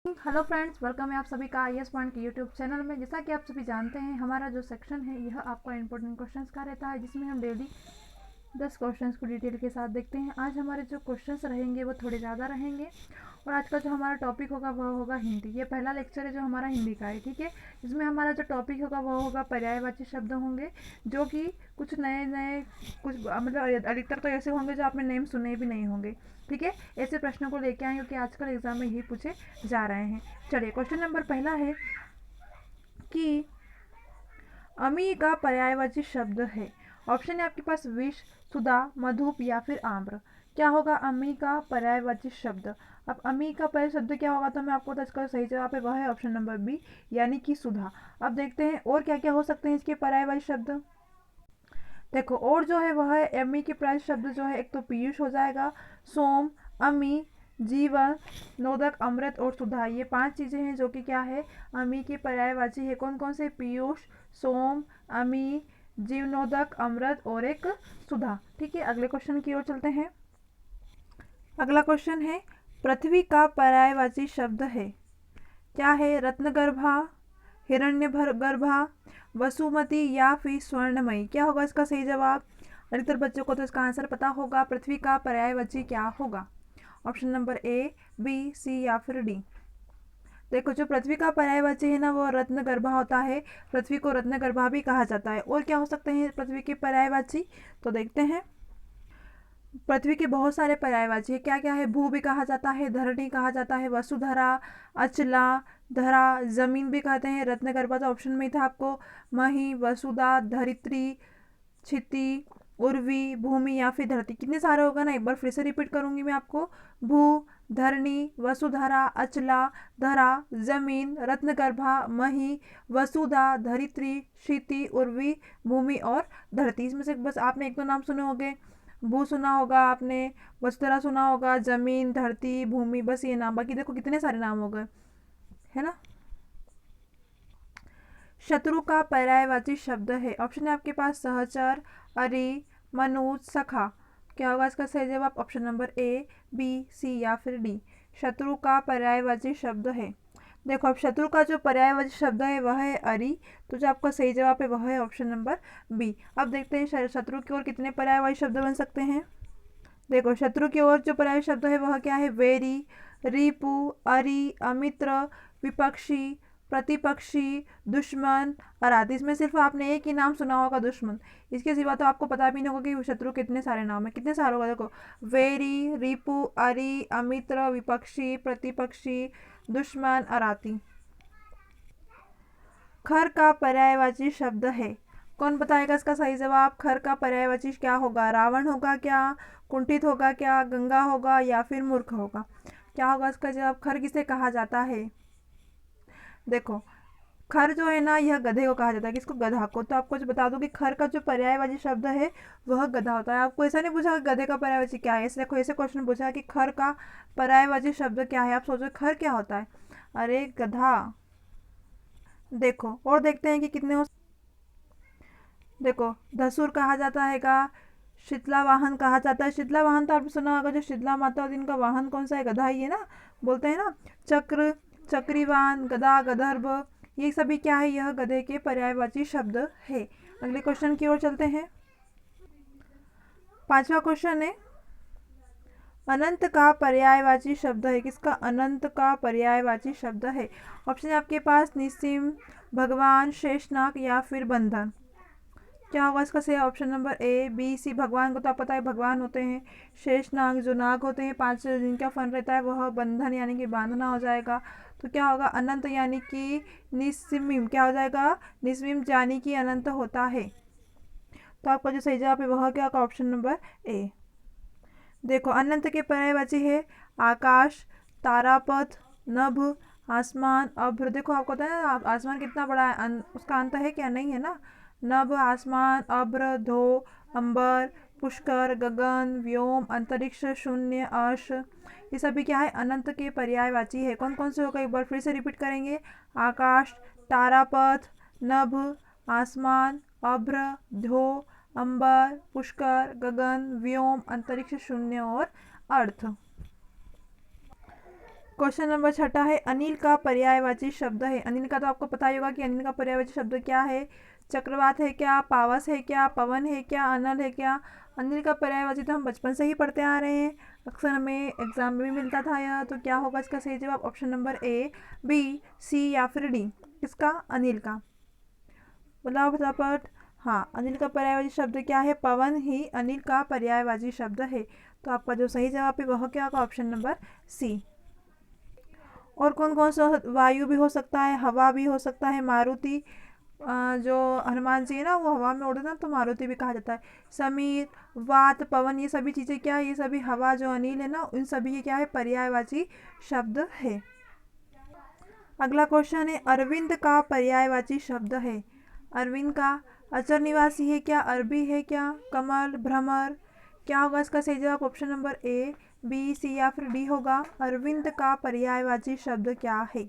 Hello friends, welcome है आप सभी का IAS पॉइंट के यूट्यूब चैनल में। जैसा कि आप सभी जानते हैं, हमारा जो सेक्शन है यह आपका इंपॉर्टेंट क्वेश्चंस का रहता है, जिसमें हम डेली 10 क्वेश्चंस को डिटेल के साथ देखते हैं। आज हमारे जो क्वेश्चंस रहेंगे वो थोड़े ज़्यादा रहेंगे और आज का जो हमारा टॉपिक होगा वह होगा हिंदी। ये पहला लेक्चर है जो हमारा हिंदी का है, ठीक है। इसमें हमारा जो टॉपिक होगा वह होगा पर्यायवाची शब्द होंगे, जो कि कुछ नए नए कुछ मतलब अधिकतर तो ऐसे होंगे जो आपने नेम सुने भी नहीं होंगे, ठीक है। ऐसे प्रश्नों को लेके आए क्योंकि आजकल एग्जाम में यही पूछे जा रहे हैं। चलिए, क्वेश्चन नंबर पहला है कि अमी का पर्यायवाची शब्द है। ऑप्शन है आपके पास विष, सुधा, मधुप या फिर आम्र। क्या होगा अमी का पर्यायवाची शब्द? अब अमी का पर्याय शब्द क्या होगा, तो मैं आपको बता इसका सही जवाब है वह है ऑप्शन नंबर बी, यानी कि सुधा। अब देखते हैं और क्या क्या हो सकते हैं इसके पर्यायवाची शब्द। देखो, और जो है वह है अमी के पर्याय शब्द जो है, एक तो पीयूष हो जाएगा, सोम, अमी, जीवन, नोदक, अमृत और सुधा। ये 5 चीजें हैं जो कि क्या है, अमी की पर्यायवाची है। कौन कौन से? पीयूष, सोम, अमी, जीवनोदक, अमृत और एक सुधा। ठीक है, अगले क्वेश्चन की ओर चलते हैं। अगला क्वेश्चन है पृथ्वी का पर्यायवाची शब्द है। क्या है? रत्नगर्भा, हिरण्यगर्भा, वसुमती या फिर स्वर्णमयी। क्या होगा इसका सही जवाब? अधिकतर बच्चों को तो इसका आंसर पता होगा। पृथ्वी का पर्यायवाची क्या होगा? ऑप्शन नंबर ए, बी, सी या फिर डी। देखो, जो पृथ्वी का पर्यायवाची है ना वो रत्नगर्भा होता है। पृथ्वी को रत्नगर्भा भी कहा जाता है। और क्या हो सकते हैं पृथ्वी के पर्यायवाची, तो देखते हैं। पृथ्वी के बहुत सारे पर्यायवाची है। क्या क्या है? भू भी कहा जाता है, धरणी कहा जाता है, वसुधरा, अचला, धरा, जमीन भी कहते हैं। रत्नगर्भा तो ऑप्शन में ही था आपको। मही, वसुधा, धरित्री, क्षिति, उर्वी, भूमि या फिर धरती। कितने सारे होगा ना, एक बार फिर से रिपीट करूंगी मैं आपको। भू, धरणी, वसुधरा, अचला, धरा, जमीन, रत्नगर्भा, मही, वसुधा, धरित्री, क्षिति, उर्वी, भूमि और धरती। इसमें से बस आपने एक दो नाम सुने होंगे। भू सुना होगा आपने, वसुधरा सुना होगा, जमीन, धरती, भूमि, बस ये नाम। बाकी देखो कितने सारे नाम हो गए, है ना। शत्रु का पर्यायवाची शब्द है। ऑप्शन है आपके पास सहचर, अरि, मनुज, सखा। क्या होगा इसका सही जवाब? ऑप्शन नंबर ए, बी, सी या फिर डी। शत्रु का पर्यायवाची शब्द है। देखो, अब शत्रु का जो पर्यायवाची शब्द है वह है अरि, तो जो आपका सही जवाब है वह है ऑप्शन नंबर बी। अब देखते हैं शत्रु की ओर कितने पर्यायवाची शब्द बन सकते हैं। देखो, शत्रु की ओर जो पर्याय शब्द है वह क्या है? वैरी, रिपु, अरि, अमित्र, विपक्षी, प्रतिपक्षी, दुश्मन, अराधी। इसमें सिर्फ आपने एक ही नाम सुना होगा, दुश्मन। इसके सिवा तो आपको पता भी नहीं होगा कि शत्रु कितने सारे नाम है। कितने सारे होगा? देखो, वैरी, रिपु, अरि, अमित्र, विपक्षी, प्रतिपक्षी, दुश्मन, अराती। खर का पर्यायवाची शब्द है। कौन बताएगा इसका सही जवाब? खर का पर्यायवाची क्या होगा? रावण होगा क्या? कुंठित होगा क्या? गंगा होगा या फिर मूर्ख होगा? क्या होगा इसका जवाब? खर किसे कहा जाता है? देखो, खर जो है ना यह गधे को कहा जाता है। किसको? गधा को। तो आपको जो बता दूं कि खर का जो पर्यायवाची शब्द है वह गधा होता है। आपको ऐसा नहीं पूछा कि गधे का पर्यायवाची क्या है। ऐसे देखो, ऐसे क्वेश्चन पूछा है कि खर का पर्यायवाची शब्द क्या है। आप सोचो खर क्या होता है? अरे गधा। देखो, और देखते हैं कि कितने हो। देखो, धसुर कहा जाता है का, शीतला वाहन कहा जाता है। शीतला वाहन तो आपने सुना होगा, जो शीतला माता होती है उनका वाहन कौन सा है? गधा ही है ना, बोलते हैं ना। चक्र, चक्रीवान, गदा, गदर्भ, ये सभी क्या है? यह गधे के पर्यायवाची शब्द है। अगले क्वेश्चन की ओर चलते हैं। 5वां क्वेश्चन है अनंत का पर्यायवाची शब्द है। किसका? अनंत का पर्यायवाची शब्द है। ऑप्शन है आपके पास निसिम, भगवान, शेषनाग या फिर बंधन। क्या होगा इसका सही? ऑप्शन नंबर ए, बी, सी। भगवान को तो आप पता है भगवान होते हैं। शेषनाग जो नाग होते हैं 5 जिनका फन रहता है वह बंधन यानी कि बांधना हो जाएगा। तो क्या होगा? अनंत यानी कि निस्मिम। क्या हो जाएगा? निस्मिम यानी कि अनंत होता है। तो आपका जो सही जवाब है वह क्या होगा? Option number A. देखो, अनंत के पर्यायवाची है आकाश, तारापथ, नभ, आसमान, अभ्र। देखो, आपको पता है ना आसमान कितना बड़ा है, उसका अंत है क्या? नहीं है ना। नभ, आसमान, अभ्र, धो, अंबर, पुष्कर, गगन, व्योम, अंतरिक्ष, शून्य, अर्श, ये सभी क्या है? अनंत के पर्यायवाची है। कौन कौन से होगा एक बार फिर से रिपीट करेंगे। आकाश, तारापथ, नभ, आसमान, अभ्र, धो, अंबर, पुष्कर, गगन, व्योम, अंतरिक्ष, शून्य और अर्थ। क्वेश्चन नंबर 6 है, अनिल का पर्यायवाची शब्द है। अनिल का तो आपको पता ही होगा कि अनिल का पर्यायवाची शब्द क्या है। चक्रवात है क्या, पावस है क्या, पवन है क्या, अनल है क्या। अनिल का पर्यायवाची तो हम बचपन से ही पढ़ते आ रहे हैं, अक्सर हमें एग्जाम में भी मिलता था यह। तो क्या होगा इसका सही जवाब? ऑप्शन नंबर ए, बी, सी या फिर डी। किसका? अनिल का। बोला फटाफट। हाँ, अनिल का पर्यायवाची शब्द क्या है? पवन ही अनिल का पर्यायवाची शब्द है। तो आपका जो सही जवाब है वह क्या होगा? Option number C. और कौन कौन सा? वायु भी हो सकता है, हवा भी हो सकता है, मारुति, जो हनुमान जी है ना वो हवा में उड़ते हैं तो मारुति भी कहा जाता है। समीर, वात, पवन, ये सभी चीज़ें क्या है? ये सभी हवा जो अनिल है ना उन सभी ये क्या है? पर्यायवाची शब्द है। अगला क्वेश्चन है, अरविंद का पर्यायवाची शब्द है। अरविंद का अचर निवासी है क्या, अरबी है क्या, कमल, भ्रमर? क्या होगा इसका सही जवाब? ऑप्शन नंबर ए, बी, सी या फिर डी होगा। अरविंद का पर्यायवाची शब्द क्या है?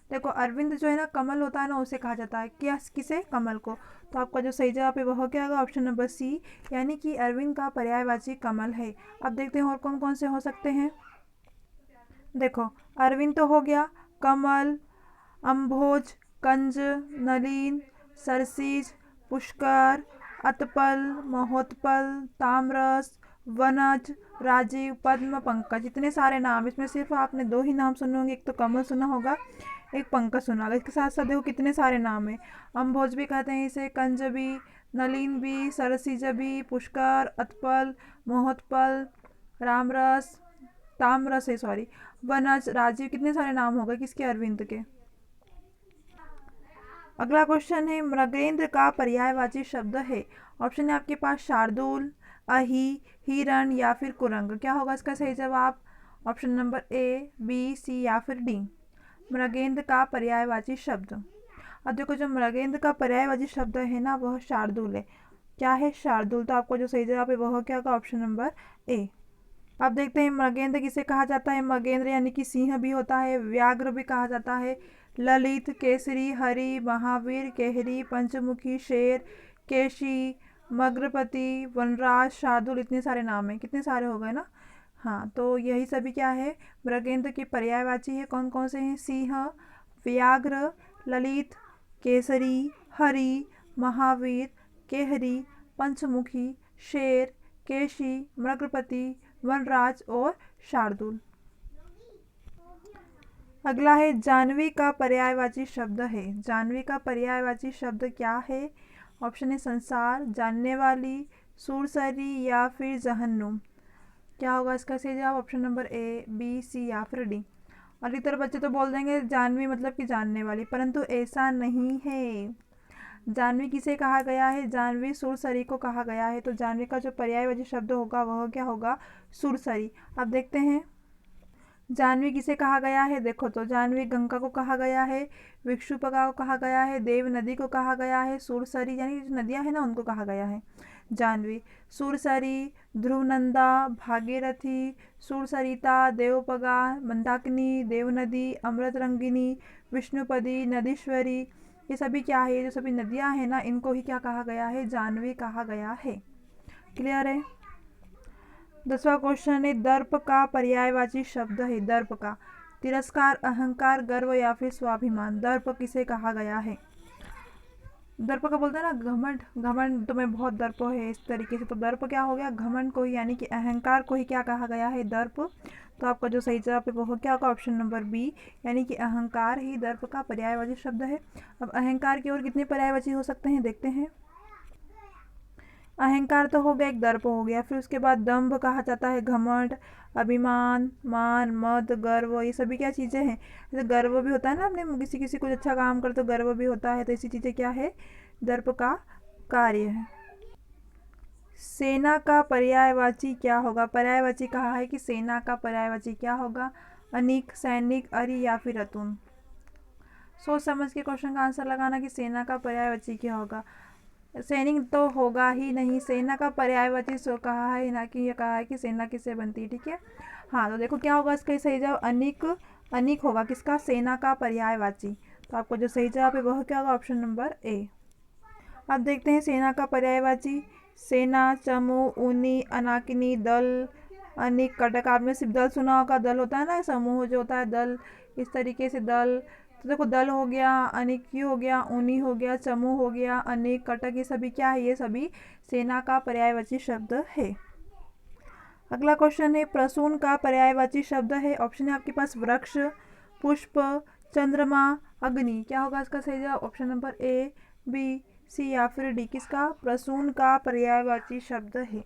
देखो अरविंद जो है ना कमल होता है ना उसे कहा जाता है, क्या किसे? कमल को। तो आपका जो सही जवाब है वह क्या होगा? ऑप्शन नंबर सी, यानी कि अरविंद का पर्यायवाची कमल है। अब देखते हैं और कौन कौन से हो सकते हैं। देखो अरविंद तो हो गया, कमल, अम्भोज, कंज, नलीन, सरसीज, पुष्कर, अतपल, महोत्पल, ताम्रस, वनज, राजीव, पद्म, पंकज। इतने सारे नाम, इसमें सिर्फ आपने दो ही नाम सुने होंगे, एक तो कमल सुना होगा, एक पंकज सुना होगा। इसके साथ साथ देखो कितने सारे नाम है। अम्भोज भी कहते हैं इसे, कंज भी, नलीन भी, सरसीज भी, पुष्कर, अतपल, महोत्पल, रामरस, ताम्रस है सॉरी, वनज, राजीव, कितने सारे नाम हो गए किसके? अरविंद के। अगला क्वेश्चन है, मृगेंद्र का पर्यायवाची शब्द है। ऑप्शन है आपके पास शार्दुल, अही, हिरण या फिर कुरंग। क्या होगा इसका सही जवाब? ऑप्शन नंबर ए, बी, सी या फिर डी। मृगेंद्र का पर्यायवाची शब्द। अब देखो जो मृगेंद्र का पर्यायवाची शब्द है ना वह शार्दुल है। क्या है? शार्दुल। तो आपको जो सही जवाब है वह क्या होगा? Option number A. अब देखते हैं मृगेंद्र किसे कहा जाता है। मृगेंद्र यानी कि सिंह भी होता है, व्याघ्र भी कहा जाता है, ललित, केसरी, हरि, महावीर, केहरी, पंचमुखी, शेर, केशी, मग्रपति, वनराज, शार्दुल, इतने सारे नाम हैं। कितने सारे हो गए ना। हाँ, तो यही सभी क्या है? मृगेंद्र की पर्यायवाची है। कौन कौन से हैं? सिंह, व्याघ्र, ललित, केसरी, हरि, महावीर, केहरी, पंचमुखी, शेर, केशी, मृगपति, वनराज और शार्दुल। अगला है, जानवी का पर्यायवाची शब्द है। जानवी का पर्यायवाची शब्द क्या है? ऑप्शन है संसार, जानने वाली, सुरसरी या फिर जहन्नुम। क्या होगा इसका सही जवाब? ऑप्शन नंबर ए, बी, सी या फिर डी। अधिकतर बच्चे तो बोल देंगे जानवी मतलब कि जानने वाली, परंतु ऐसा नहीं है। जानवी किसे कहा गया है? जानवी सुरसरी को कहा गया है। तो जानवी का जो पर्यायवाची शब्द होगा वह क्या होगा? सुरसरी। अब देखते हैं जानवी किसे कहा गया है। देखो तो जानवी गंगा को कहा गया है, विक्षुपका को कहा गया है, देव नदी को कहा गया है, सुरसरी यानी जो नदियां हैं ना उनको कहा गया है जानवी। सुरसरी, ध्रुवनंदा, भागीरथी, सुरसरिता, देवपगा, मंदाकिनी, देवनदी, अमृतरंगिनी, विष्णुपदी, नदीश्वरी, ये सभी क्या है? ये जो सभी नदियां हैं ना इनको ही क्या कहा गया है? जानवी कहा गया है। क्लियर है? 10वां क्वेश्चन है, दर्प का पर्यायवाची शब्द है। दर्प का तिरस्कार, अहंकार, गर्व या फिर स्वाभिमान। दर्प किसे कहा गया है? दर्प का बोलते हैं ना घमंड, घमंड तुम्हें बहुत दर्प है इस तरीके से। तो दर्प क्या हो गया? घमंड को ही, यानी कि अहंकार को ही क्या कहा गया है? दर्प। तो आपका जो सही जवाब है वो क्या होगा? ऑप्शन नंबर बी, यानी कि अहंकार ही दर्प का पर्यायवाची शब्द है। अब अहंकार की ओर कितने पर्यायवाची हो सकते हैं देखते हैं। अहंकार तो हो गया, एक दर्प हो गया, फिर उसके बाद दंभ कहा जाता है, घमंड, अभिमान, मान, मद, गर्व, ये सभी क्या चीज़ें हैं? जैसे गर्व भी होता है ना, अपने किसी किसी कुछ अच्छा काम कर तो गर्व भी होता है, तो ऐसी चीज़ें क्या है? दर्प का कार्य है। सेना का पर्यायवाची क्या होगा? पर्यायवाची कहा है कि सेना का पर्यायवाची क्या होगा? अनिक, सैनिक, अरि या फिर अतुन। सोच समझ के क्वेश्चन का आंसर लगाना कि सेना का पर्यायवाची क्या होगा। सैनिक तो होगा ही नहीं, सेना का पर्यायवाची सो कहा है ना कि ये कहा है कि सेना किससे बनती है। ठीक है, हाँ तो देखो क्या होगा इसका सही जवाब? अनिक, अनिक होगा किसका? सेना का पर्यायवाची। तो आपको जो सही जवाब है वह क्या होगा? Option number A. अब देखते हैं सेना का पर्यायवाची। सेना, चमू, ऊनी, अनाकिनी, दल, अनेक कटक। आपने सिर्फ दल सुना होगा, दल होता है ना समूह जो होता है दल, इस तरीके से दल। तो देखो दल हो गया, अनेकी हो गया, ऊनी हो गया, समूह हो गया, अनेक कटक, ये सभी क्या है, ये सभी सेना का पर्यायवाची शब्द है। अगला क्वेश्चन है प्रसून का पर्यायवाची शब्द है। ऑप्शन है आपके पास वृक्ष, पुष्प, चंद्रमा, अग्नि। क्या होगा इसका सही जवाब? ऑप्शन नंबर ए, बी, सी या फिर डी। किसका? प्रसून का पर्यायवाची शब्द है।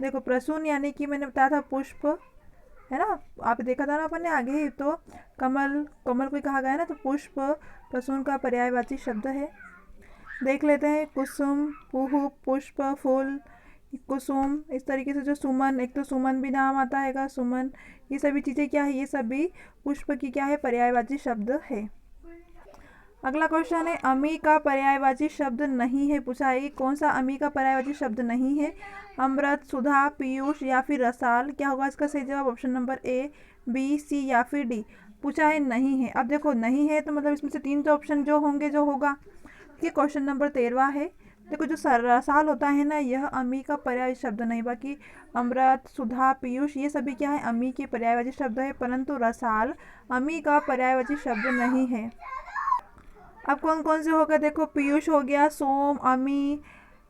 देखो प्रसून यानी कि मैंने बताया था पुष्प, है ना, आप देखा था ना अपन ने आगे ही, तो कमल, कमल को कहा गया है ना, तो पुष्प प्रसून का पर्यायवाची शब्द है। देख लेते हैं कुसुम, पुष्प, पुष्प, फूल, कुसुम, इस तरीके से जो सुमन, एक तो सुमन भी नाम आता है सुमन, ये सभी चीज़ें क्या है, ये सभी पुष्प की क्या है, पर्यायवाची शब्द है। अगला क्वेश्चन है अमी का पर्यायवाची शब्द नहीं है। पूछा है कौन सा अमी का पर्यायवाची शब्द नहीं है? अमृत, सुधा, पीयूष या फिर रसाल। क्या होगा इसका सही जवाब? ऑप्शन नंबर ए, बी, सी या फिर डी। पूछा है नहीं है। अब देखो नहीं है तो मतलब इसमें से तीन तो ऑप्शन जो होंगे, जो होगा, ये क्वेश्चन नंबर 13 है। देखो जो रसाल होता है ना, यह अमी का पर्यायवाची शब्द नहीं, बाकी अमृत, सुधा, पीयूष ये सभी क्या है, अमी के पर्यायवाची शब्द है, परंतु रसाल अमी का पर्यायवाची शब्द नहीं है। अब कौन कौन से हो गए? देखो पीयूष हो गया, सोम, अमी,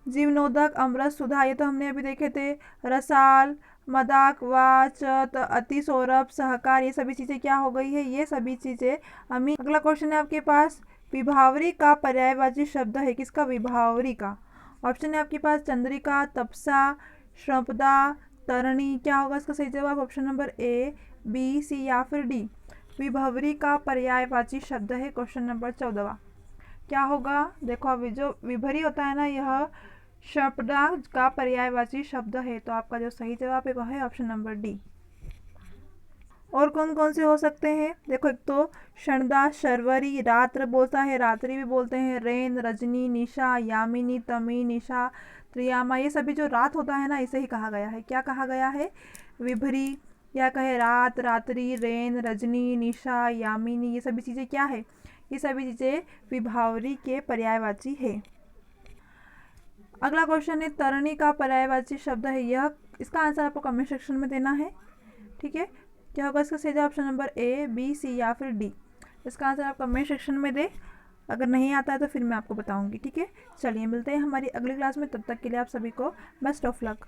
जीवनोदक, अमृत, सुधा, ये तो हमने अभी देखे थे। रसाल, मदाक, वाचक, अति सौरभ, सहकार, ये सभी चीज़ें क्या हो गई है, ये सभी चीज़ें अमी। अगला क्वेश्चन है आपके पास विभावरी का पर्यायवाची शब्द है। किसका? विभावरी का। ऑप्शन है आपके पास चंद्रिका, तपसा, श्रपदा, तरणी। क्या होगा इसका सही जवाब? ऑप्शन नंबर ए, बी, सी या फिर डी। विभावरी का पर्यायवाची शब्द है क्वेश्चन नंबर 14। क्या होगा? देखो अभी जो विभरी होता है ना, यह शब्दा का पर्यायवाची शब्द है, तो आपका जो सही जवाब है वह है ऑप्शन नंबर डी। और कौन कौन से हो सकते हैं? देखो एक तो क्षणदा, शर्वरी, रात्र बोलता है, रात्रि भी बोलते हैं, रेन, रजनी, निशा, यामिनी, तमी, निशा, त्रियामा, ये सभी जो रात होता है ना, इसे ही कहा गया है। क्या कहा गया है? विभरी, या कहे रात, रात्रि, रेन, रजनी, निशा, यामिनी, ये सभी चीज़ें क्या है, ये सभी चीज़ें विभावरी के पर्यायवाची है। अगला क्वेश्चन है तरणी का पर्यायवाची शब्द है। यह, इसका आंसर आपको कमेंट सेक्शन में देना है, ठीक है। क्या होगा इसका सही जवाब? ऑप्शन नंबर ए, बी, सी या फिर डी। इसका आंसर आप कमेंट सेक्शन में दे। अगर नहीं आता है तो फिर मैं आपको बताऊंगी, ठीक है। चलिए मिलते हैं हमारी अगली क्लास में, तब तक के लिए आप सभी को बेस्ट ऑफ लक।